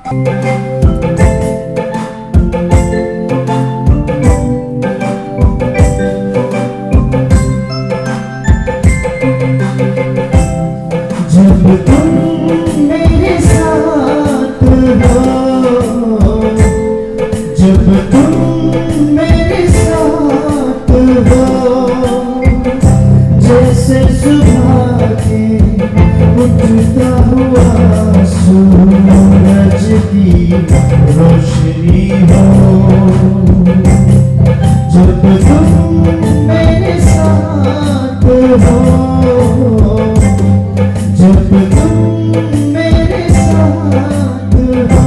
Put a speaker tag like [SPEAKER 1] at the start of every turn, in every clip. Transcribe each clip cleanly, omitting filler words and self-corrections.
[SPEAKER 1] जब तुम मेरे साथ हो, जब तुम मेरे साथ हो, जैसे सुबह के उठता हुआ सूरज की रोशनी हो। जब तुम मेरे साथ हो, जब तुम मेरे साथ हो।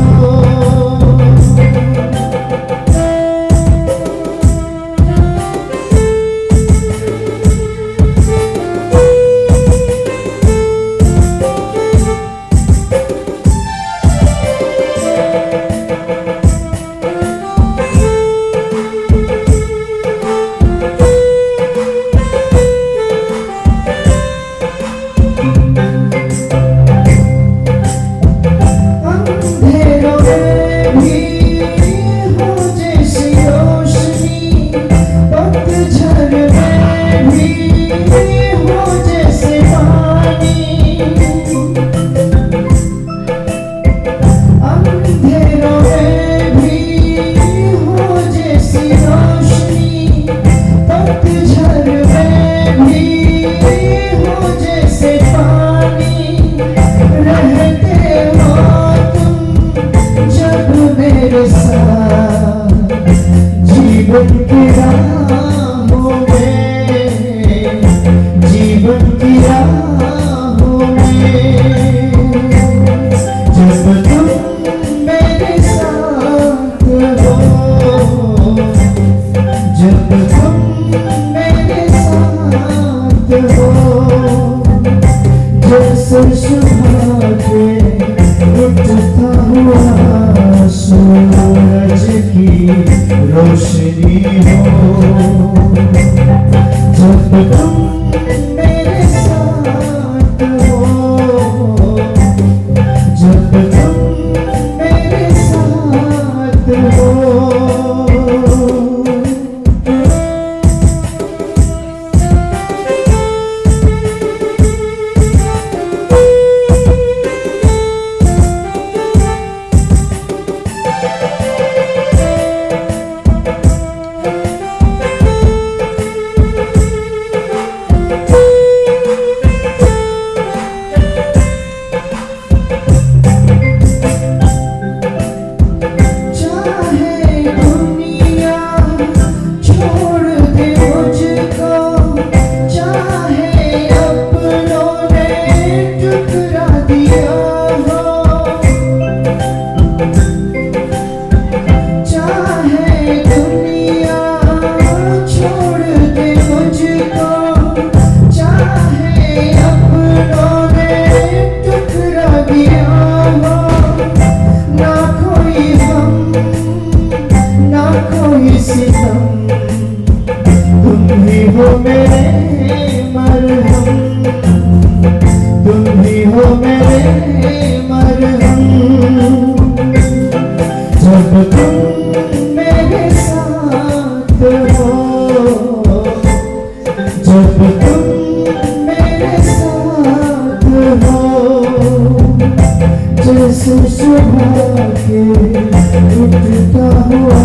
[SPEAKER 1] जीवन की राहों में, जीवन की राहों में, जब तुम मेरे साथ हो, जब तुम मेरे साथ हो, जैसे सुबह के उठता हुआ सूरज की रोशनी हो। जब तुम मेरे साथ हो, जब तुम मेरे साथ हो। तुम ही हो मेरे मरहम, तुम ही हो मेरे मरहम। जब तुम मेरे साथ हो, जब तुम मेरे साथ हो, जैसे सुबह के उठता हुआ